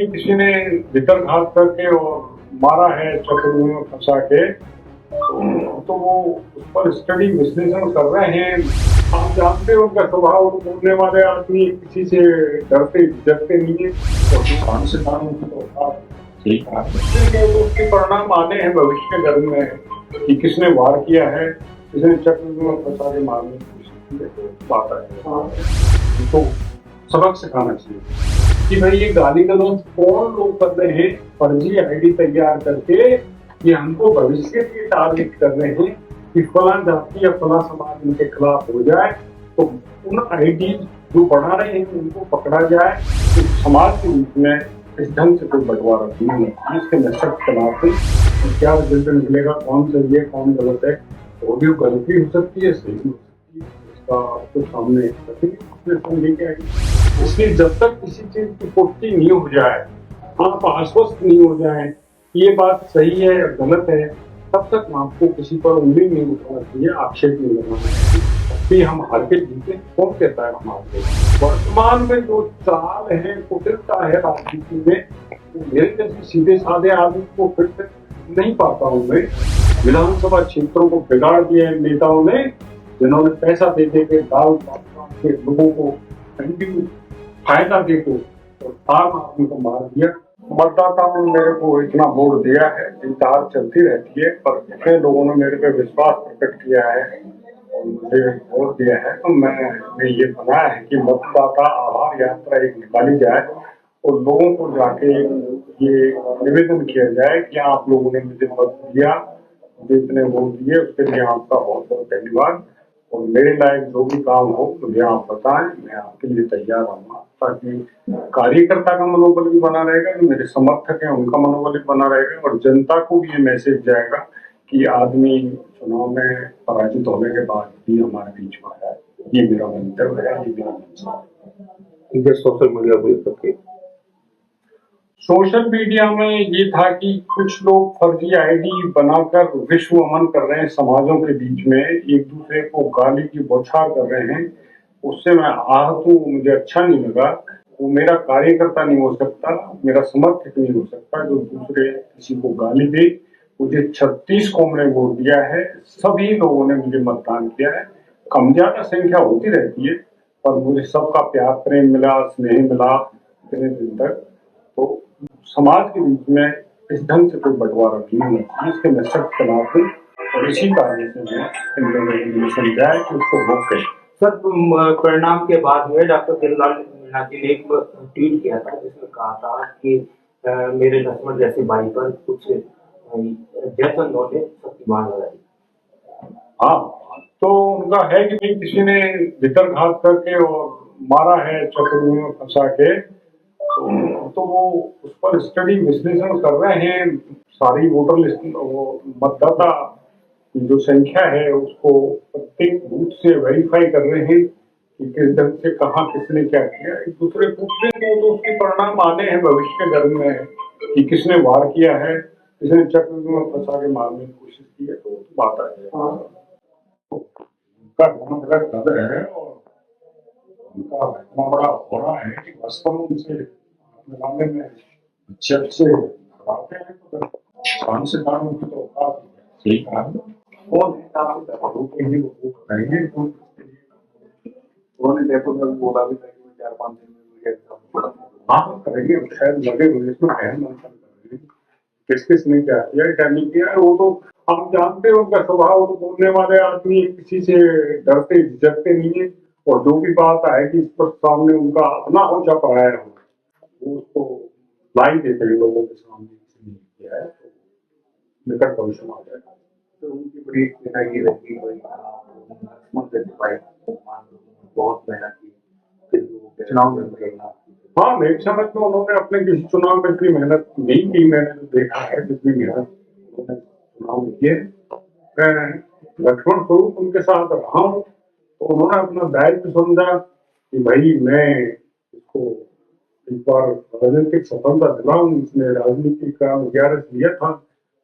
कहीं किसी ने भीतर घात करके और मारा है चक्रव्यूह में फंसा के, तो वो उस पर स्टडी विश्लेषण कर रहे हैं। आप जानते हो उनका स्वभाव, बोलने वाले आदमी किसी से डरते झिझकते नहीं है और दुकान से काम उसके परिणाम आने हैं भविष्य के घर में कि किसने वार किया है, किसने चक्रव्यूह में फंसा के मारने की कोशिश की है, बात है। तो सबक सिखाना चाहिए कि भाई ये गाली गलौज कौन लोग कर रहे हैं, फर्जी आईडी तैयार करके ये हमको भविष्य के टारगेट कर रहे हैं कि फला जाति या फला समाज इनके खिलाफ हो जाए, तो उन आईडी जो बढ़ा रहे हैं उनको पकड़ा जाए। तो समाज के बीच में इस ढंग से कोई बंटवारा नहीं है, इसके मैं सख्त खिलाफ हूँ। क्या रिजल्ट निकलेगा, कौन सही है कौन गलत है, वो भी गलती हो सकती है, सही हो सकती है, इसका तो सामने लेके आएगी। इसलिए जब तक किसी चीज की पुष्टि नहीं हो जाए, आप आश्वस्त नहीं हो जाए ये बात सही है या गलत है, तब तक आपको किसी पर उंगली नहीं उठाना चाहिए, आक्षेप नहीं लगाना चाहिए। हम हार के जीते, कौन कहता है हमारे वर्तमान में जो चाल है, कुटिलता है राजनीति में, मेरे जैसे सीधे साधे आदमी को फिर से नहीं पाता हूँ मैं। विधानसभा क्षेत्रों को बिगाड़ दिया है नेताओं ने, जिन्होंने पैसा दे दे के दाल के लोगों को फायदा दे के और आम आदमी को मार दिया। मतदाताओं ने मेरे को इतना वोट दिया है, इंतजार चलती रहती है, पर जितने लोगों ने मेरे पे विश्वास प्रकट किया है और मुझे वोट दिया है, तो मैंने ये बनाया है कि मतदाता आभार यात्रा एक निकाली जाए और लोगों को जाके ये निवेदन किया जाए कि आप लोगों ने मुझे वोट दिया, मुझे इतने वोट दिए, उसके लिए आपका बहुत बहुत धन्यवाद। और मेरे लायक जो भी काम हो मुझे आप बताएं, मैं आपके लिए तैयार रहूंगा, ताकि कार्यकर्ता का मनोबल भी बना रहेगा, जो मेरे समर्थक हैं उनका मनोबल भी बना रहेगा और जनता को भी ये मैसेज जाएगा कि आदमी चुनाव में पराजित होने के बाद भी हमारे बीच में है। ये मेरा मंतव्य है, ये मेरा मंशा है। सोशल मीडिया को लेकर सोशल मीडिया में ये था कि कुछ लोग फर्जी आईडी बनाकर विश्व अमन कर रहे हैं, समाजों के बीच में एक दूसरे को गाली की बौछार कर रहे हैं। उससे मैं आहत हूँ, मुझे अच्छा नहीं लगा। वो मेरा कार्यकर्ता नहीं हो सकता, मेरा समर्थक नहीं हो सकता जो दूसरे किसी को गाली दे। मुझे 36 कौम ने वोट दिया है, सभी लोगों ने मुझे मतदान किया है। कम ज्यादा संख्या होती रहती है, पर मुझे सबका प्यार प्रेम मिला, स्नेह मिला इतने दिन तक। तो समाज के बीच में इस ढंग से कोई बंटवारा नहीं होना चाहिए, इसके मैं सख्त खिलाफ हूँ और इसी कारण से मैं इन समझाया कि उसको रोक करें। सर, परिणाम के बाद में डॉक्टर जयराम मीणा जी ने एक ट्वीट किया था जिसमें कहा था कि मेरे लक्ष्मण जैसे भाई पर कुछ जैसनों ने शक्तिमान लगाई। हाँ, तो उनका है कि नहीं किसी ने भीतर घात करके और मारा है चक्रव्यूह में फंसा के, तो वो उस पर स्टडी विश्लेषण कर रहे हैं। सारी वोटर लिस्ट, वो मतदाता जो संख्या है उसको प्रत्येक बूथ से वेरीफाई कर रहे हैं कि किस ढंग से कहाँ किसने क्या किया। एक दूसरे पूछ रहे हैं तो उसके परिणाम आने हैं भविष्य के घर में कि किसने वार किया है, किसने चक्रव्यूह में फंसा के मारने की कोशिश की है, तो बात आ जाए। उनका बहुत बड़ा कदर है और उनका इतना बड़ा हो रहा है कि वास्तव में उनसे मामले में अच्छे करवाते हैं, तो कान से काम उनकी तो औकात सही कहा उन्होंने देखो जब बोला भी था कि मैं 4-5 दिन में हाँ करेंगे, शायद लगे हुए इसमें है मंथन करेंगे किस किस ने क्या किया क्या नहीं किया। वो तो आप जानते हो उनका स्वभाव, तो बोलने वाले आदमी किसी से डरते झिझकते नहीं है और जो भी बात आएगी इस पर सामने उनका अपना ऊंचा पड़ाया हो उसको लाई देते हैं लोगों के सामने नहीं किया है, तो निकट भविष्य में आ जाएगा। तो उनकी बड़ी नेतागिरी रही, बहुत मेहनत की चुनाव में। हाँ, मेरे समझ में उन्होंने अपने किसी चुनाव में इतनी मेहनत नहीं की, मैंने तो देखा है जितनी मेहनत उन्होंने चुनाव में की है। मैं लक्ष्मण स्वरूप उनके साथ रहा हूँ, तो उन्होंने अपना दायित्व समझा कि भाई मैं इसको एक बार राजनीतिक सफलता दिलाऊं। इसने राजनीति का 11 लिया था,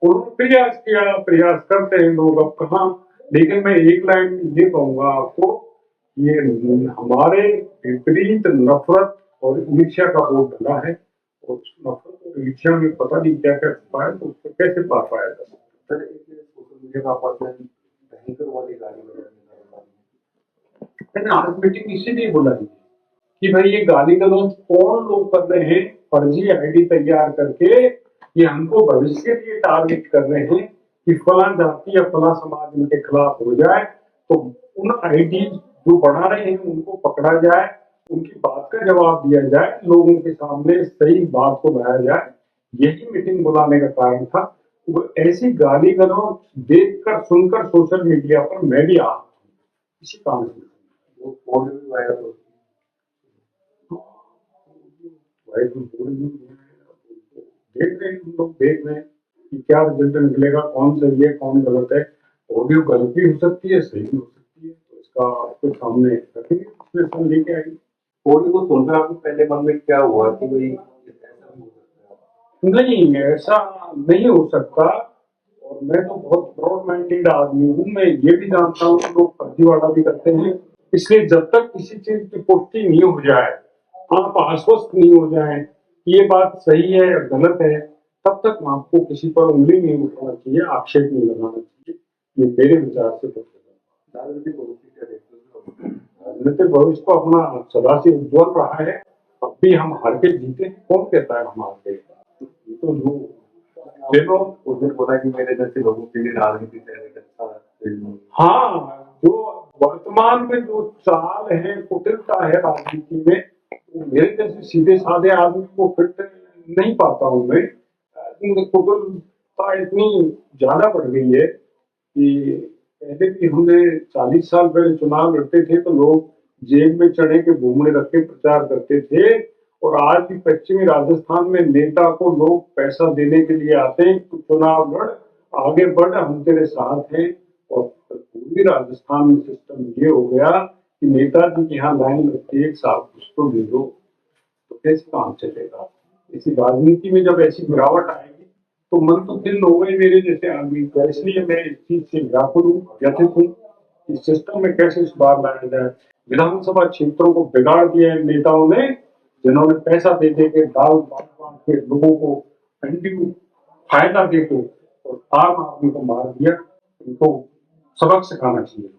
उन्होंने प्रयास किया, प्रयास करते हैं लोग अब कहाँ। लेकिन मैं एक लाइन ये कहूंगा आपको, ये हमारे विपरीत नफरत और ईर्ष्या का वोट डला है उस नफरत और ईर्ष्या में पता नहीं क्या क्या छुपा है, तो उसको कैसे पा पाया जा सकता सर एक सोशल मीडिया का पर्सन भयंकर वाली गाली वगैरह है। मैंने आज मीटिंग इसीलिए बुलाई कि भाई ये गाली गलौज कौन लोग कर रहे हैं, फर्जी आईडी तैयार करके ये हमको भविष्य के लिए टारगेट कर रहे हैं कि फला जाति या फला समाज इनके खिलाफ हो जाए, तो उन आईडी जो बढ़ा रहे हैं उनको पकड़ा जाए, उनकी बात का जवाब दिया जाए, लोगों के सामने सही बात को लाया जाए। यही मीटिंग बुलाने का कारण था। वो ऐसी गाली गलौज देखकर सुनकर सोशल मीडिया पर मैं भी आ इसी कारण से वो ऑडियो भी वायरल हो देख रहे हैं, हम लोग देख रहे हैं कि क्या रिजल्ट निकलेगा, कौन सही है कौन गलत है। ऑडियो गलत भी हो सकती है, सही भी हो सकती है, तो इसका आपके सामने रखेंगे, विश्लेषण लेके आएंगे। ऑडियो को सुनकर आपके पहले मन में क्या हुआ कि भाई ऐसा भी हो सकता है? नहीं, ऐसा नहीं हो सकता। और मैं तो बहुत ब्रॉड माइंडेड आदमी हूँ, मैं ये भी जानता हूँ कि लोग फर्जीवाड़ा भी करते हैं। इसलिए जब तक किसी चीज की पुष्टि नहीं हो जाए, आप आश्वस्त नहीं हो जाए कि ये बात सही है या गलत है, तब तक आपको किसी पर उंगली नहीं उठाना चाहिए, आक्षेप नहीं लगाना चाहिए। ये मेरे विचार से राजनीतिक भविष्य क्या देखते हो? राजनीतिक भविष्य तो अपना सदा से उज्जवल रहा है। अब भी हम हार के जीते हैं, कौन कहता है हम हार गए? ये तो जो देखो, उस दिन बोला कि मेरे जैसे लोगों के लिए राजनीति से एक अच्छा फील्ड नहीं। हाँ, जो वर्तमान में जो चाल है, कुटिलता है राजनीति में, वो मेरे जैसे सीधे साधे आदमी को फिट नहीं पाता हूँ मैं। कुटिलता इतनी ज्यादा बढ़ गई है कि पहले भी हमने 40 साल पहले चुनाव लड़ते थे तो लोग जेब में चढ़े के घूमने रख के प्रचार करते थे, और आज भी पश्चिमी राजस्थान में नेता को लोग पैसा देने के लिए आते हैं, तो चुनाव लड़, आगे बढ़, हम तेरे साथ हैं। और पूर्वी राजस्थान में सिस्टम ये हो गया कि नेताजी के यहाँ लाइन लगती है, 1 साल कुछ तो दे दो, तो कैसे काम चलेगा? इसी राजनीति में जब ऐसी गिरावट आएगी तो मन तो खिन्न हो गए मेरे जैसे आदमी का। इसलिए मैं इस चीज से व्याकुल हूँ, व्यथित हूँ। इस सिस्टम में कैसे सुधार लाया जाए। विधानसभा क्षेत्रों को बिगाड़ दिया है नेताओं ने, जिन्होंने पैसा दे दे के, दाल बांट बांट के लोगों को कंटिन्यू फायदा दे के और आम आदमी को मार दिया। इनको सबक सिखाना चाहिए।